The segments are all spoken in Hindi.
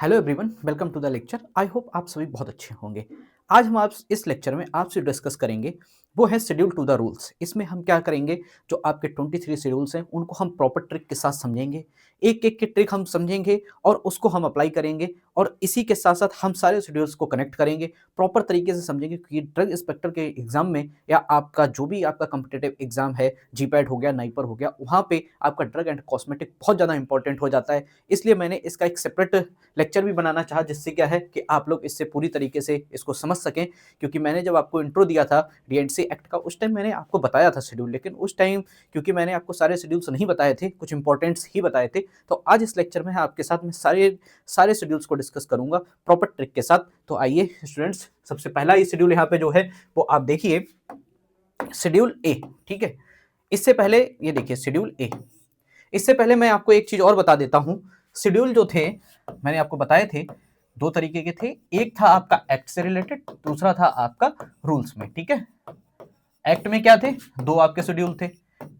Hello everyone, welcome to the lecture. I hope आप सभी बहुत अच्छे होंगे। आज हम आप इस लेक्चर में आपसे डिस्कस करेंगे वो है शेड्यूल टू द रूल्स। इसमें हम क्या करेंगे, जो आपके 23 शेड्यूल्स हैं उनको हम प्रॉपर ट्रिक के साथ समझेंगे। एक एक के ट्रिक हम समझेंगे और उसको हम अप्लाई करेंगे, और इसी के साथ साथ हम सारे शेड्यूल्स को कनेक्ट करेंगे, प्रॉपर तरीके से समझेंगे। क्योंकि ड्रग इंस्पेक्टर के एग्जाम में या आपका जो भी आपका कॉम्पिटेटिव एग्जाम है, जीपैट हो गया, नाइपर हो गया, वहाँ पे आपका ड्रग एंड कॉस्मेटिक बहुत ज़्यादा इंपॉर्टेंट हो जाता है। इसलिए मैंने इसका एक सेपरेट लेक्चर भी बनाना चाहा, जिससे क्या है कि आप लोग इससे पूरी तरीके से इसको समझ सकें। क्योंकि मैंने जब आपको इंट्रो दिया था डीएनसी एक्ट का, उस टाइम मैंने आपको बताया था शेड्यूल, लेकिन उस टाइम क्योंकि मैंने आपको सारे शेड्यूल्स नहीं बताए थे, कुछ इंपॉर्टेंट्स ही बताए थे। तो आज इस लेक्चर में आपके साथ मैं सारे सारे शेड्यूल्स को डिस्कस करूंगा प्रॉपर ट्रिक के साथ। तो आइए स्टूडेंट्स, सबसे पहला ये शेड्यूल यहाँ पे जो है वो आप देखिए, शेड्यूल ए। ठीक है, इससे पहले ये देखिए शेड्यूल ए। इससे पहले मैं आपको एक चीज और बता देता हूं। शेड्यूल जो थे मैंने आपको बताए थे, दो तरीके के थे। एक था आपका एक्ट से रिलेटेड, दूसरा था आपका रूल्स में। ठीक है, एक्ट में क्या थे, दो आपके शेड्यूल थे।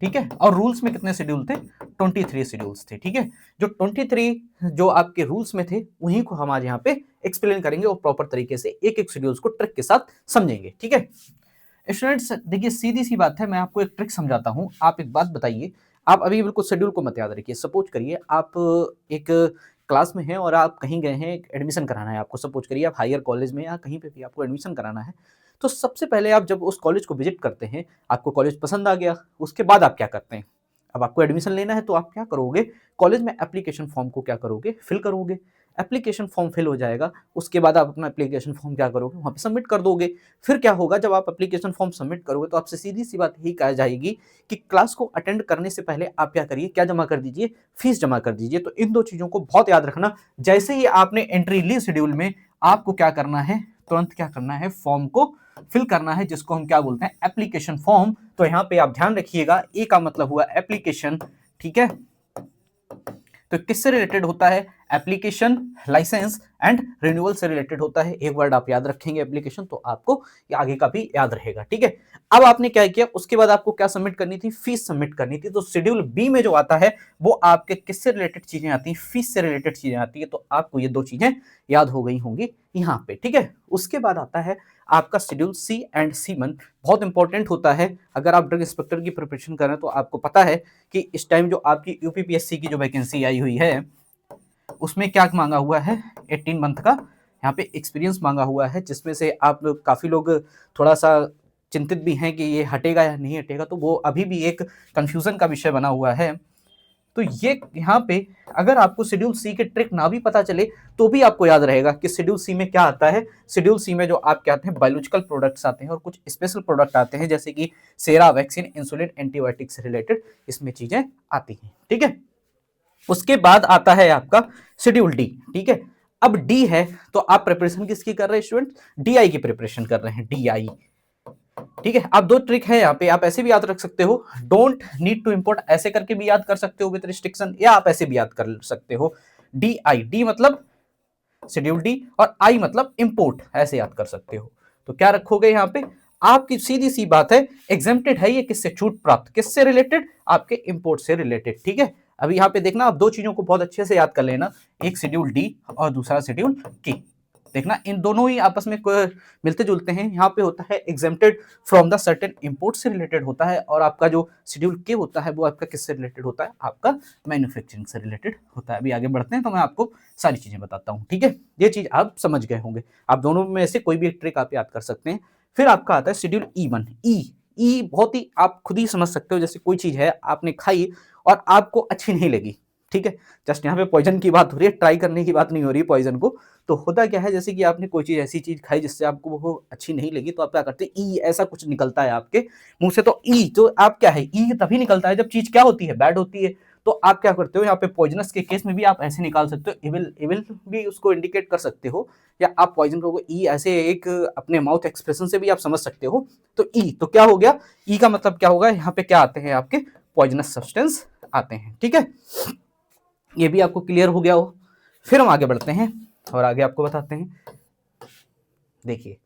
ठीक है, और रूल्स में कितने शेड्यूल थे, 23 शेड्यूल्स थे। ठीक है, जो 23 जो आपके रूल्स में थे उन्हीं को हम आज यहाँ पे एक्सप्लेन करेंगे और प्रॉपर तरीके से एक एक शेड्यूल्स को ट्रिक के साथ समझेंगे। ठीक है स्टूडेंट्स, देखिए सीधी सी बात है, मैं आपको एक ट्रिक समझाता हूं। आप एक बात बताइए, आप अभी बिल्कुल शेड्यूल को मत याद रखिए। सपोज करिए आप एक क्लास में हैं और आप कहीं गए हैं, एडमिशन कराना है आपको। सपोज करिए आप हायर कॉलेज में या कहीं पे भी आपको एडमिशन कराना है। तो सबसे पहले आप जब उस कॉलेज को विजिट करते हैं, आपको कॉलेज पसंद आ गया, उसके बाद आप क्या करते हैं। अब आपको एडमिशन लेना है तो आप क्या करोगे, कॉलेज में एप्लीकेशन फॉर्म को क्या करोगे, फिल करोगे। एप्लीकेशन फॉर्म फिल हो जाएगा, उसके बाद आप अपना एप्लीकेशन फॉर्म क्या करोगे, वहाँ पे सबमिट कर दोगे। फिर क्या होगा, जब आप एप्लीकेशन फॉर्म सबमिट करोगे तो आपसे सीधी सी बात यही कहा जाएगी कि क्लास को अटेंड करने से पहले आप क्या करिए, क्या जमा कर दीजिए, फीस जमा कर दीजिए। तो इन दो चीजों को बहुत याद रखना। जैसे ही आपने एंट्री ली शेड्यूल में, आपको क्या करना है, तुरंत क्या करना है, फॉर्म को फिल करना है, जिसको हम क्या बोलते हैं, एप्लीकेशन फॉर्म। तो यहाँ पे आप ध्यान रखिएगा, ए का मतलब हुआ एप्लीकेशन। ठीक है, तो किससे रिलेटेड होता है, एप्लीकेशन, लाइसेंस एंड रिन्यूअल से रिलेटेड होता है। एक वर्ड आप याद रखेंगे एप्लीकेशन, तो आपको आगे का भी याद रहेगा। ठीक है, अब आपने क्या किया, उसके बाद आपको क्या सबमिट करनी थी, फीस सबमिट करनी थी। तो शेड्यूल बी में जो आता है वो आपके किससे रिलेटेड चीजें आती हैं, फीस से रिलेटेड चीजें आती है। तो आपको ये दो चीजें याद हो गई होंगी यहाँ पे। ठीक है, उसके बाद आता है आपका शेड्यूल सी एंड सी1। बहुत इंपॉर्टेंट होता है। अगर आप ड्रग इंस्पेक्टर की प्रिपरेशन कर रहे हैं तो आपको पता है कि इस टाइम जो आपकी यूपीपीएससी की जो वैकेंसी आई हुई है, उसमें क्या मांगा हुआ है, 18 मंथ का यहाँ पे एक्सपीरियंस मांगा हुआ है। जिसमें से आप लोग काफी लोग थोड़ा सा चिंतित भी हैं कि ये हटेगा या नहीं हटेगा, तो वो अभी भी एक कंफ्यूजन का विषय बना हुआ है। तो ये यहाँ पे अगर आपको शेड्यूल सी के ट्रिक ना भी पता चले तो भी आपको याद रहेगा कि शेड्यूल सी में क्या आता है। शेड्यूल सी में जो आपके आते हैं, बायोलॉजिकल प्रोडक्ट्स आते हैं और कुछ स्पेशल प्रोडक्ट आते हैं, जैसे कि सेरा, वैक्सीन, इंसुलिन, एंटीबायोटिक से रिलेटेड इसमें चीजें आती हैं। ठीक है, उसके बाद आता है आपका शेड्यूल डी। ठीक है, अब डी है तो आप प्रिपरेशन किसकी कर रहे हैं स्टूडेंट, डीआई की प्रिपरेशन कर रहे हैं, डीआई। ठीक है, आप दो ट्रिक है यहाँ पे, आप ऐसे भी याद रख सकते हो, डोंट नीड टू इंपोर्ट ऐसे करके भी याद कर सकते हो विद रिस्ट्रिक्शन, या आप ऐसे भी याद कर सकते हो, डी आई, डी मतलब शेड्यूल डी और आई मतलब इंपोर्ट, ऐसे याद कर सकते हो। तो क्या रखोगे यहाँ पे, आपकी सीधी सी बात है, एग्जेम्प्टेड है ये किससे, छूट प्राप्त, किससे रिलेटेड, आपके इंपोर्ट से रिलेटेड। ठीक है, अभी यहाँ पे देखना, आप दो चीजों को बहुत अच्छे से याद कर लेना, एक शेड्यूल डी और दूसरा शेड्यूल की। देखना इन दोनों ही आपस में मिलते जुलते हैं। यहाँ पे होता है exempted from the certain import से रिलेटेड होता है, और आपका जो शेड्यूल के होता है वो आपका किससे रिलेटेड होता है, आपका मैन्युफैक्चरिंग से रिलेटेड होता है। अभी आगे बढ़ते हैं तो मैं आपको सारी चीजें बताता हूँ। ठीक है, ये चीज आप समझ गए होंगे। आप दोनों में से कोई भी एक ट्रिक आप याद कर सकते हैं। फिर आपका आता है शेड्यूल ई1। ई बहुत ही आप खुद ही समझ सकते हो, जैसे कोई चीज है आपने खाई और आपको अच्छी नहीं लगी। ठीक है, जस्ट यहाँ पे पॉइजन की बात हो रही है, ट्राई करने की बात नहीं हो रही है पॉइजन को। तो होता क्या है, जैसे कि आपने कोई चीज, ऐसी चीज खाई जिससे आपको वो अच्छी नहीं लगी, तो आप क्या करते हैं, ई ऐसा कुछ निकलता है आपके मुंह से। तो ई तो आप क्या है, ई तभी निकलता है जब चीज क्या होती है, बैड होती है। तो आप क्या करते हो, यहाँ पे पॉइजनस के केस में भी आप ऐसे निकाल सकते हो, इविल, इविल भी उसको इंडिकेट कर सकते हो, या आप पॉइजन को ई ऐसे एक अपने माउथ एक्सप्रेशन से भी आप समझ सकते हो। तो ई तो क्या हो गया, ई का मतलब क्या होगा, यहाँ पे क्या आते हैं आपके पॉइजनस सब्सटेंस आते हैं। ठीक है, ये भी आपको क्लियर हो गया हो। फिर हम आगे बढ़ते हैं और आगे आपको बताते हैं। देखिए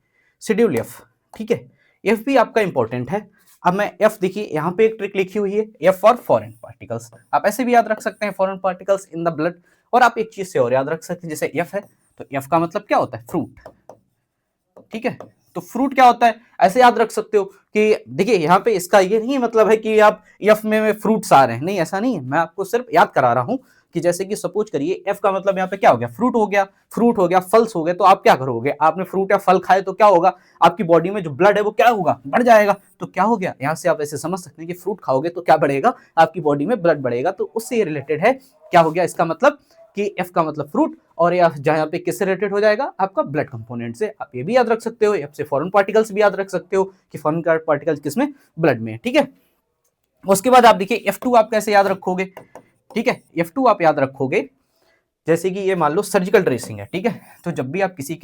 शेड्यूल एफ। ठीक है, एफ भी आपका इंपॉर्टेंट है। अब मैं एफ, देखिए यहाँ पे एक ट्रिक लिखी हुई है, एफ फॉर फॉरेन पार्टिकल्स। आप ऐसे भी याद रख सकते हैं foreign particles in the blood. और आप एक चीज से और याद रख सकते हैं, जैसे एफ है तो एफ का मतलब क्या होता है, फ्रूट। ठीक है, तो फ्रूट क्या होता है, ऐसे याद रख सकते हो कि देखिए यहाँ पे इसका ये नहीं मतलब है कि आप एफ में फ्रूट्स आ रहे हैं, नहीं ऐसा नहीं है, मैं आपको सिर्फ याद करा रहा हूं कि जैसे कि सपोज करिए एफ का मतलब यहाँ पे क्या हो गया, फ्रूट हो गया, फ्रूट हो गया, फल्स हो गए, तो आप क्या करोगे, आपने फ्रूट या फल खाए तो क्या होगा, आपकी बॉडी में जो ब्लड है वो क्या होगा, बढ़ जाएगा। तो क्या हो गया, यहाँ से आप ऐसे समझ सकते हैं कि फ्रूट खाओगे तो क्या बढ़ेगा, आपकी बॉडी में ब्लड बढ़ेगा। तो उससे रिलेटेड है, क्या हो गया इसका मतलब कि एफ का मतलब फ्रूट, और एफ जहाँ पे किससे रिलेटेड हो जाएगा, आपका ब्लड कंपोनेंट से। आप ये भी याद रख सकते हो, एफ से फॉरेन पार्टिकल्स भी याद रख सकते हो कि फॉरेन पार्टिकल्स किसमें, ब्लड में। ठीक है, उसके बाद आप देखिए F2 आप कैसे याद रखोगे। ठीक है, F2 आप याद रखोगे जैसे कि ये मान लो सर्जिकल ड्रेसिंग है। ठीक है, तो जब भी किसी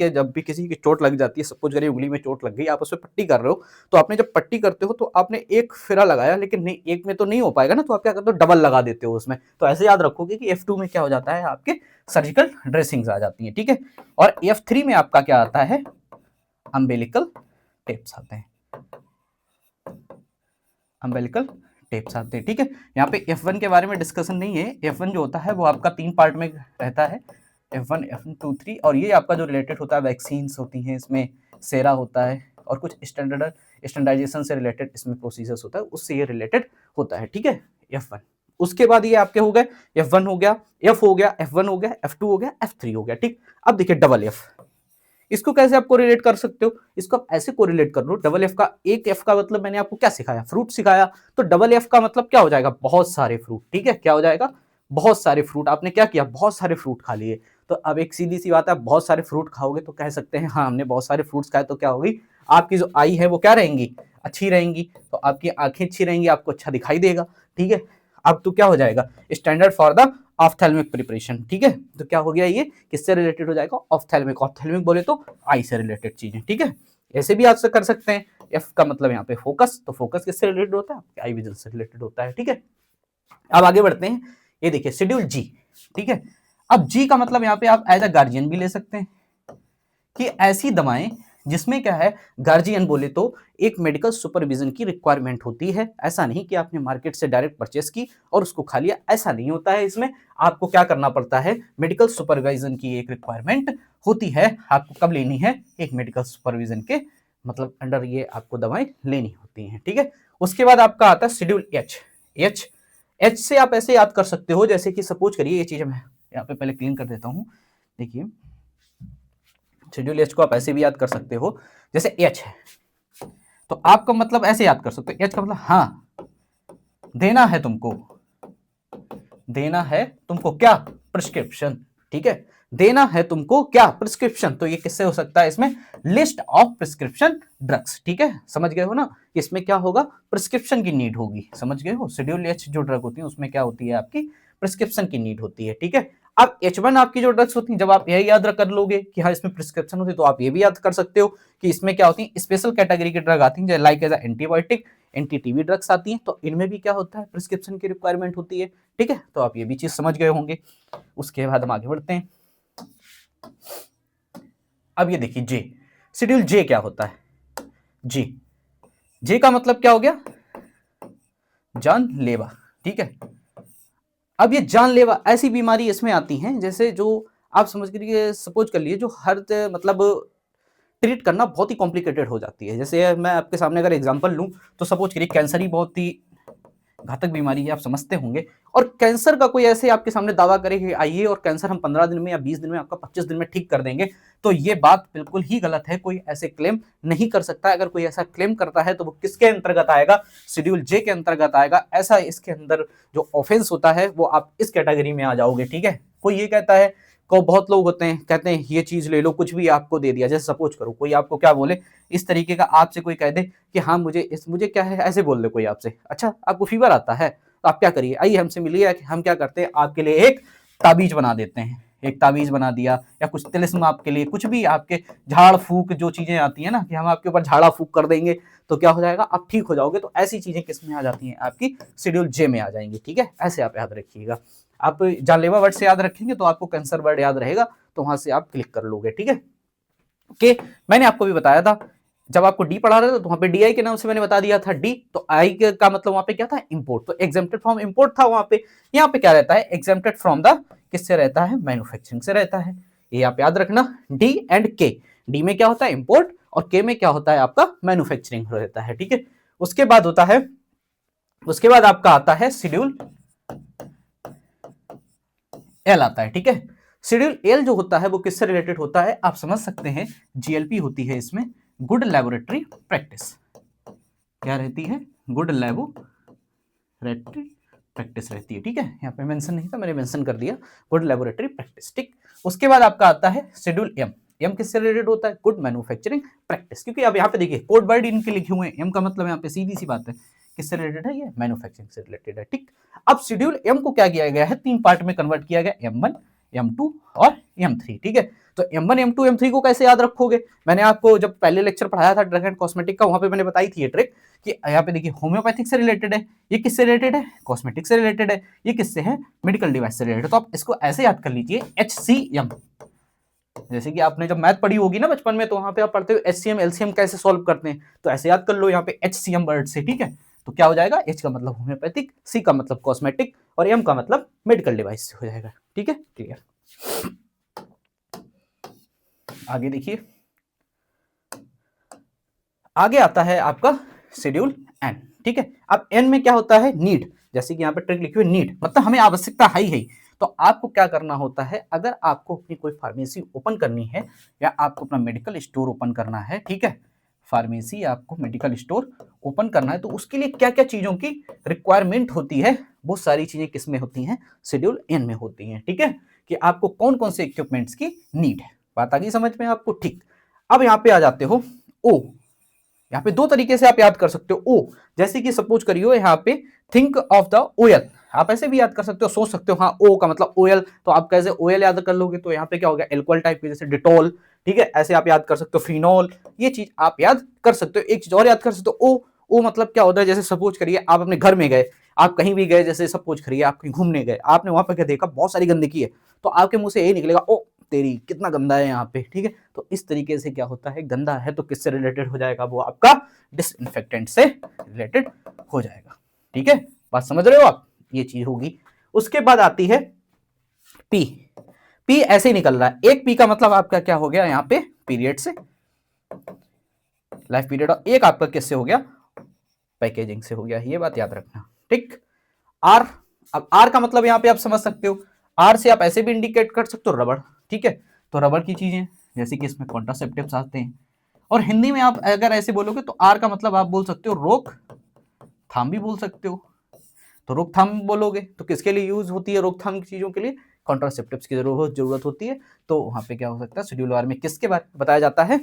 की चोट लग जाती है, सपोज करिए उंगली में चोट लग गई, आप उस पर पट्टी कर रहे हो, तो आपने जब पट्टी करते हो तो आपने एक फेरा लगाया, लेकिन नहीं, एक में तो नहीं हो पाएगा ना, तो आप क्या करते हो, डबल लगा देते हो उसमें। तो ऐसे याद रखोगे कि F2 में क्या हो जाता है, आपके सर्जिकल ड्रेसिंग्स आ जाती है। ठीक है, और F3 में आपका क्या आता है, अम्बिलिकल टेप्स आते हैं, अम्बिलिकल टेप्स आते हैं। ठीक है, यहाँ पे F1 के बारे में डिस्कशन नहीं है, F1 जो होता है वो आपका 3 पार्ट में रहता है, F1, F2, 3, और ये आपका जो रिलेटेड होता है वैक्सीन्स होती हैं इसमें, सेरा होता है, और कुछ स्टैंडर्डाइजेशन से रिलेटेड इसमें प्रोसीजर्स होता है, उससे ये रिलेटेड होता है। ठीक है, F1। उसके बाद ये आपके हो गए, F1 हो गया, F हो गया, F1 हो गया, F2 हो गया, F3 हो गया। ठीक, अब देखिए डबल एफ, इसको कैसे आप कोरिलेट कर सकते हो, इसको आप ऐसे कोरिलेट कर लो, डबल एफ का, एक एफ का मतलब मैंने आपको क्या सिखाया, फ्रूट सिखाया, तो डबल एफ का मतलब क्या हो जाएगा, बहुत सारे फ्रूट। ठीक है, क्या हो जाएगा, बहुत सारे फ्रूट। आपने क्या किया, बहुत सारे फ्रूट खा लिए। तो अब एक सीधी सी बात है, बहुत सारे फ्रूट खाओगे तो कह सकते हैं हाँ हमने बहुत सारे फ्रूट्स खाए, तो क्या होगी, आपकी जो आई है वो क्या रहेंगी, अच्छी रहेंगी, तो आपकी आंखें अच्छी रहेंगी, आपको अच्छा दिखाई देगा। ठीक है, अब तो क्या हो जाएगा, स्टैंडर्ड फॉर द ऑफ्थेल्मिक प्रिपरेशन। ठीक है, तो क्या हो गया, ये किससे रिलेटेड हो जाएगा, ऑफ्थेल्मिक। ऑफ्थेल्मिक बोले तो आई से रिलेटेड चीजें। ठीक है, ऐसे भी आप कर सकते हैं, एफ का मतलब यहाँ पे फोकस, तो फोकस किससे रिलेटेड होता है, आई विजन से रिलेटेड होता है। ठीक है, अब आगे बढ़ते हैं, ये देखिए शेड्यूल जी। ठीक है, अब जी का मतलब यहाँ पे आप एज अ गार्जियन भी ले सकते हैं कि ऐसी दवाएं जिसमें क्या है, गार्जियन बोले तो एक मेडिकल सुपरविजन की रिक्वायरमेंट होती है। ऐसा नहीं कि आपने मार्केट से डायरेक्ट परचेस की और उसको खा लिया, ऐसा नहीं होता है। इसमें आपको क्या करना पड़ता है, मेडिकल सुपरविजन की एक रिक्वायरमेंट होती है। आपको कब लेनी है, एक मेडिकल सुपरविजन के मतलब अंडर ये आपको दवाएं लेनी होती हैं। ठीक है, उसके बाद आपका आता है शेड्यूल एच। एच, एच से आप ऐसे याद कर सकते हो, जैसे कि सपोज करिए, ये चीज मैं यहाँ पे पहले क्लीन कर देता हूँ। देखिए शेड्यूल एच को आप ऐसे भी याद कर सकते हो, जैसे एच है तो आपका मतलब ऐसे याद कर सकते हो, एच का मतलब हाँ, देना है तुमको, देना है तुमको क्या, प्रिस्क्रिप्शन। ठीक है, देना है तुमको क्या, प्रिस्क्रिप्शन। तो ये किससे हो सकता है, इसमें लिस्ट ऑफ प्रिस्क्रिप्शन ड्रग्स। ठीक है, समझ गए हो ना, इसमें क्या होगा, प्रिस्क्रिप्शन की नीड होगी। समझ गए हो, शेड्यूल एच जो ड्रग होती है उसमें क्या होती है, आपकी प्रिस्क्रिप्शन की नीड होती है। ठीक है, अब H1 आपकी जो ड्रग्स होती हैं, जब आप यही याद कर लोगे कि हाँ इसमें प्रिस्क्रिप्शन होती है, तो आप ये भी याद कर सकते हो कि इसमें क्या होती है, स्पेशल कैटेगरी की ड्रग आती है, like as antibiotic, anti TB drugs आती हैं, तो इनमें भी क्या होता है, प्रिस्क्रिप्शन की रिक्वायरमेंट होती है। ठीक है, तो आप ये भी चीज समझ गए होंगे। उसके बाद हम आगे बढ़ते हैं। अब ये देखिए जे, शेड्यूल जे क्या होता है, जे, जे का मतलब क्या हो गया, जानलेवा। ठीक है, अब ये जानलेवा ऐसी बीमारी इसमें आती हैं, जैसे जो आप समझ के सपोज कर लिए, जो हर मतलब ट्रीट करना बहुत ही कॉम्प्लिकेटेड हो जाती है। जैसे मैं आपके सामने अगर एग्जांपल लूं, तो सपोज करिए कैंसर ही बहुत ही घातक बीमारी है, आप समझते होंगे। और कैंसर का कोई ऐसे आपके सामने दावा करे कि आइए और कैंसर हम 15 दिन में या 20 दिन में, आपका 25 दिन में ठीक कर देंगे, तो ये बात बिल्कुल ही गलत है। कोई ऐसे क्लेम नहीं कर सकता। अगर कोई ऐसा क्लेम करता है तो वो किसके अंतर्गत आएगा, शेड्यूल जे के अंतर्गत आएगा। ऐसा इसके अंदर जो ऑफेंस होता है वो आप इस कैटेगरी में आ जाओगे। ठीक है, कोई ये कहता है, को बहुत लोग होते हैं कहते हैं ये चीज ले लो, कुछ भी आपको दे दिया। जैसे सपोज करो कोई आपको क्या बोले, इस तरीके का आपसे कोई कह दे कि हाँ मुझे क्या है, ऐसे बोल दे कोई आपसे, अच्छा आपको फीवर आता है तो आप क्या करिए, आइए हमसे मिलिए, हम क्या करते हैं आपके लिए एक ताबीज बना देते हैं। एक ताबीज बना दिया, या कुछ तिलिस्म आपके लिए, कुछ भी आपके झाड़ फूक जो चीजें आती है ना, कि हम आपके ऊपर झाड़ा फूक कर देंगे तो क्या हो जाएगा, आप ठीक हो जाओगे। तो ऐसी चीजें किस में आ जाती हैं, आपकी शेड्यूल जे में आ जाएंगी। ठीक है, ऐसे आप याद रखिएगा। आप जानलेवा वर्ड से याद रखेंगे तो आपको कैंसर वर्ड याद रहेगा, तो वहां से आप क्लिक कर लोगे। ठीक है, कि मैंने आपको भी बताया था जब आपको डी पढ़ा रहे थे तो वहां पे डीआई के नाम से मैंने बता दिया था डी, तो आई का मतलब वहां पे क्या था, इंपोर्ट, तो एग्जेम्प्टेड फ्रॉम इंपोर्ट था वहां पे। यहाँ पे क्या रहता है, एग्जेम्प्टेड फ्रॉम द, किससे रहता है, मैन्युफैक्चरिंग से रहता है। ये आप याद रखना, डी एंड के, डी में क्या होता है इंपोर्ट और के में क्या होता है आपका मैन्युफैक्चरिंग रहता है, ठीक है। उसके बाद होता है, उसके बाद आपका आता है शेड्यूल एल आता है, ठीक है। शेड्यूल एल जो होता है वो किससे रिलेटेड होता है, आप समझ सकते हैं, जीएलपी होती है इसमें, गुड लैबोरेटरी प्रैक्टिस। क्या रहती है, गुड लैबोरेटरी प्रैक्टिस रहती है, ठीक है। यहाँ पे मेंशन नहीं था, मैंने मेंशन कर दिया, गुड लैबोरेटरी प्रैक्टिस, ठीक। उसके बाद आपका आता है शेड्यूल एम। एम किससे रिलेटेड होता है, गुड मैन्युफैक्चरिंग प्रैक्टिस, क्योंकि अब यहाँ पे देखिए कोड वर्ड इनके लिखे हुए हैं, एम का मतलब यहाँ पे सीधी सी बात है किससे रिलेटेड है, ये मैन्युफैक्चरिंग से रिलेटेड है, ठीक। अब शेड्यूल एम को क्या किया गया है, 3 पार्ट में कन्वर्ट किया गया, M1, M2 और M3, ठीक है। तो M1, M2, M3 को कैसे याद रखोगे, मैंने आपको जब पहले लेक्चर पढ़ाया था ड्रग एंड कॉस्मेटिक का, वहां पे मैंने बताई थी ये ट्रिक कि यहाँ पे देखिए होम्योपैथिक से रिलेटेड है, ये किससे रिलेटेड है, कॉस्मेटिक से रिलेटेड है, ये किससे है, मेडिकल डिवाइस से रिलेटेड है। तो आप इसको ऐसे याद कर लीजिए, HCM। जैसे कि आपने जब मैथ पढ़ी होगी ना बचपन में, तो वहां पे आप पढ़ते हो HCM LCM कैसे सॉल्व करते हैं, तो ऐसे याद कर लो यहाँ पे HCM वर्ड से, ठीक है। तो क्या हो जाएगा, H का मतलब होम्योपैथिक, C का मतलब कॉस्मेटिक और M का मतलब मेडिकल डिवाइस से हो जाएगा, ठीक है, क्लियर। आगे देखिए, आगे आता है आपका शेड्यूल एन, ठीक है। अब एन में क्या होता है, नीड, जैसे कि यहाँ पे ट्रिक लिखी हुई नीड, मतलब हमें आवश्यकता है ही। तो आपको क्या करना होता है, अगर आपको अपनी कोई फार्मेसी ओपन करनी है या आपको अपना मेडिकल स्टोर ओपन करना है, ठीक है, फार्मेसी आपको मेडिकल स्टोर ओपन करना है, तो उसके लिए क्या क्या चीजों की रिक्वायरमेंट होती है, वो सारी चीजें किस में होती हैं, शेड्यूल एन में होती हैं, ठीक है, कि आपको कौन कौन से इक्विपमेंट्स की नीड है। बात आ गई समझ में आपको, ठीक। अब यहाँ पे आ जाते हो ओ, यहाँ पे 2 तरीके से आप याद कर सकते हो ओ, जैसे कि सपोज करियो यहाँ पे थिंक ऑफ द ओयल, आप ऐसे भी याद कर सकते हो, सोच सकते हो, हाँ ओ का मतलब ओयल, तो आप कैसे ओयल याद कर लोगे, तो यहाँ पे क्या हो गया, एल्कोहल टाइप के, जैसे डिटॉल, ठीक है, ऐसे आप याद कर सकते हो, फिनॉल, ये चीज आप याद कर सकते हो। एक चीज और याद कर सकते हो, ओ मतलब क्या होता है, जैसे सपोज करिए आप अपने घर में गए, आप कहीं भी गए, जैसे सपोज करिए आप कहीं घूमने गए, आपने वहां पर क्या देखा, बहुत सारी गंदगी है, तो आपके मुंह से यही निकलेगा, ओ तेरी कितना गंदा है यहाँ पे, ठीक है। तो इस तरीके से क्या होता है, गंदा है तो किससे रिलेटेड हो जाएगा, वो आपका डिसइंफेक्टेंट से रिलेटेड हो जाएगा, ठीक है, बात समझ रहे हो आप, ये चीज होगी। उसके बाद आती है पी, पी ऐसे ही निकल रहा है, एक पी का मतलब आपका क्या हो गया, यहाँ पे पीरियड से, लाइफ पीरियड, और एक आपका किससे हो गया, पैकेजिंग से हो गया, ये बात याद रखना, ठीक। आर, अब आर का मतलब यहाँ पे आप समझ सकते हो, आर से आप ऐसे भी इंडिकेट कर सकते हो, रबड़, ठीक है, तो रबड़ की चीजें, जैसे कि इसमें कॉन्ट्रासेप्टिव्स आते हैं, और हिंदी में आप अगर ऐसे बोलोगे तो आर का मतलब आप बोल सकते हो रोक थाम भी बोल सकते हो, तो रोकथाम बोलोगे तो किसके लिए यूज होती है, रोकथाम की चीजों के लिए, कॉन्ट्रासेप्टिव्स की जरूरत होती है। तो वहां पे क्या हो सकता है, शेड्यूल आर में किसके बारे में बताया जाता है,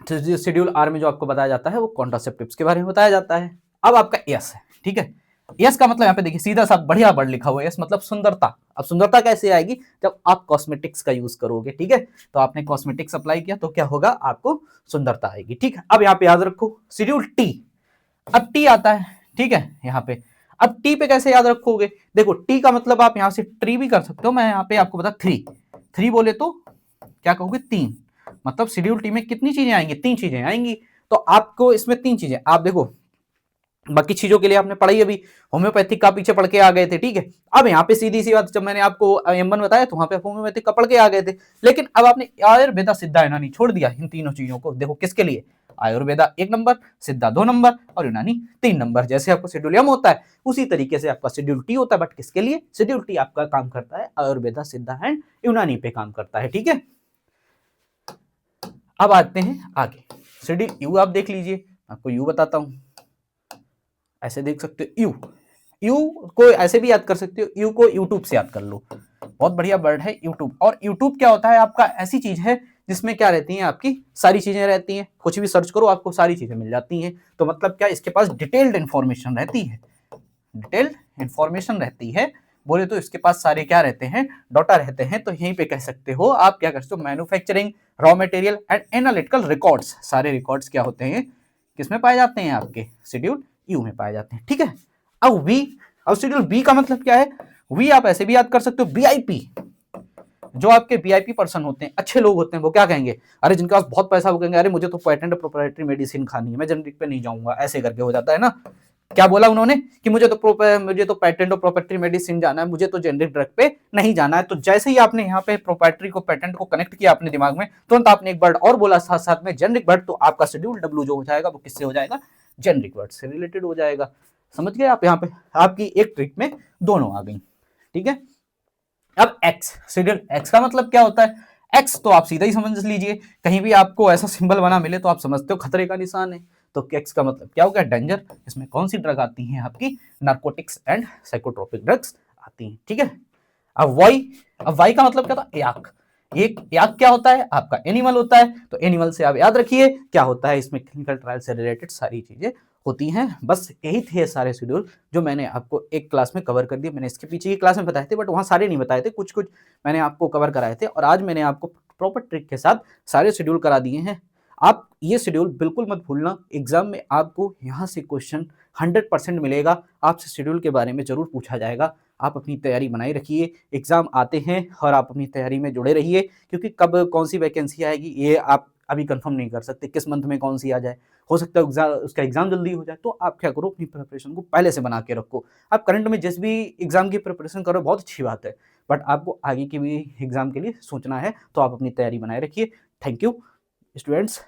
शेड्यूल आर में जो आपको बताया जाता है वो कॉन्ट्रासेप्टिव्स के बारे में बताया जाता है। अब आपका यस है, ठीक है, यस का मतलब यहाँ पे देखिए सीधा सा बढ़िया वर्ड लिखा हुआ है, यस मतलब सुंदरता। अब सुंदरता कैसे आएगी, जब आप कॉस्मेटिक्स का यूज करोगे, ठीक है, तो आपने कॉस्मेटिक्स अप्लाई किया तो क्या होगा, आपको सुंदरता आएगी, ठीक है। अब यहाँ पे याद रखो शेड्यूल टी, अब टी आता है, ठीक है, यहाँ पे अब टी पे कैसे याद रखोगे, देखो टी का मतलब आप यहाँ से ट्री भी कर सकते हो, मैं यहाँ पे आपको बता थ्री, थ्री बोले तो क्या कहोगे, 3, मतलब शेड्यूल टी में कितनी चीजें आएंगी, 3 चीजें आएंगी, तो आपको इसमें 3 चीजें, आप देखो बाकी चीजों के लिए आपने पढ़ाई अभी होम्योपैथिक का पीछे पढ़ के आ गए थे, ठीक है। अब यहाँ पे सीधी सी बात, जब मैंने आपको M1 बताया तो वहां पे होम्योपैथिक का पढ़ के आ गए थे, लेकिन अब आपने आयुर्वेदा सिद्धा यूनानी छोड़ दिया, इन तीनों चीजों को देखो किसके लिए, आयुर्वेदा 1 नंबर, सिद्धा 2 नंबर और यूनानी 3 नंबर, जैसे आपको शेड्यूल एम होता है उसी तरीके से आपका शेड्यूल टी होता है, बट किसके लिए, शेड्यूल टी आपका काम करता है आयुर्वेदा सिद्धा एंड यूनानी पे काम करता है, ठीक है। अब आते हैं आगे, शेड्यूल यू आप देख लीजिए, आपको यू बताता हूं, ऐसे देख सकते हो यू, यू को ऐसे भी याद कर सकते हो, यू को यूट्यूब से याद कर लो, बहुत बढ़िया वर्ड है यूट्यूब। और यूट्यूब क्या होता है, आपका ऐसी चीज है जिसमें क्या रहती हैं, आपकी सारी चीजें रहती हैं, कुछ भी सर्च करो आपको सारी चीजें मिल जाती हैं, तो मतलब क्या इसके पास डिटेल्ड इंफॉर्मेशन रहती है, डिटेल्ड इंफॉर्मेशन रहती है, बोले तो इसके पास सारे क्या रहते हैं, डाटा रहते हैं। तो यहीं पे कह सकते हो आप क्या कर सकते हो, manufacturing, raw material and analytical records, सारे रिकॉर्ड्स क्या होते हैं, किसमें पाए जाते हैं, आपके शेड्यूल यू में पाए जाते हैं, ठीक है। अब वी, अब शेड्यूल बी का मतलब क्या है, वी आप ऐसे भी याद कर सकते हो, VIP, जो आपके वीआईपी पर्सन होते हैं, अच्छे लोग होते हैं, वो क्या कहेंगे, अरे जिनके पास बहुत पैसा, वो कहेंगे अरे मुझे तो पेटेंट प्रोप्राइटरी मेडिसिन खानी है, मैं जेनरिक पे नहीं जाऊंगा, ऐसे करके हो जाता है ना। क्या बोला उन्होंने कि मुझे तो पेटेंट और प्रोप्राइटरी मेडिसिन जाना है, मुझे तो जेनरिक ड्रग पे नहीं जाना है। तो जैसे ही आपने यहाँ पे प्रोप्राइटरी को पेटेंट को कनेक्ट किया अपने दिमाग में, तुरंत आपने एक वर्ड और बोला साथ साथ में, जेनरिक वर्ड, तो आपका शेड्यूल डब्ल्यू जो हो जाएगा वो किससे हो जाएगा, जेनरिक वर्ड से रिलेटेड हो जाएगा। समझ गए आप, यहाँ पे आपकी एक ट्रिक में दोनों आ गई। ठीक है, अब एक्स, शेड्यूल एक्स का मतलब क्या होता है, एक्स तो आप सीधा ही समझ लीजिए, कहीं भी आपको ऐसा सिंबल बना मिले तो आप समझते हो खतरे का निशान है। तो एक्स का मतलब क्या हो गया, डेंजर। इसमें कौन सी ड्रग आती है आपकी, नार्कोटिक्स एंड साइकोट्रोपिक ड्रग्स आती हैं। ठीक है, अब वाई, अब वाई का मतलब क्या था, याक। एक याक क्या होता है, आपका एनिमल होता है। तो एनिमल से आप याद रखिए क्या होता है, इसमें क्लिनिकल ट्रायल से रिलेटेड सारी चीजें होती हैं। बस यही थे सारे शेड्यूल जो मैंने आपको एक क्लास में कवर कर दिए। मैंने इसके पीछे की क्लास में बताए थे, बट वहां सारे नहीं बताए थे, कुछ कुछ मैंने आपको कवर कराए थे, और आज मैंने आपको प्रॉपर ट्रिक के साथ सारे शेड्यूल करा दिए हैं। आप ये शेड्यूल बिल्कुल मत भूलना, एग्जाम में आपको यहाँ से क्वेश्चन 100% मिलेगा, आपसे शेड्यूल के बारे में जरूर पूछा जाएगा। आप अपनी तैयारी बनाए रखिए, एग्जाम आते हैं और आप अपनी तैयारी में जुड़े रहिए, क्योंकि कब कौन सी वैकेंसी आएगी ये आप अभी कंफर्म नहीं कर सकते, किस मंथ में कौन सी आ जाए, हो सकता है उसका एग्जाम जल्दी हो जाए। तो आप क्या करो, अपनी प्रिपरेशन को पहले से बना के रखो। आप करंट में जिस भी एग्जाम की प्रिपरेशन करो बहुत अच्छी बात है, बट आपको आगे की भी एग्जाम के लिए सोचना है, तो आप अपनी तैयारी बनाए रखिए। Thank you students.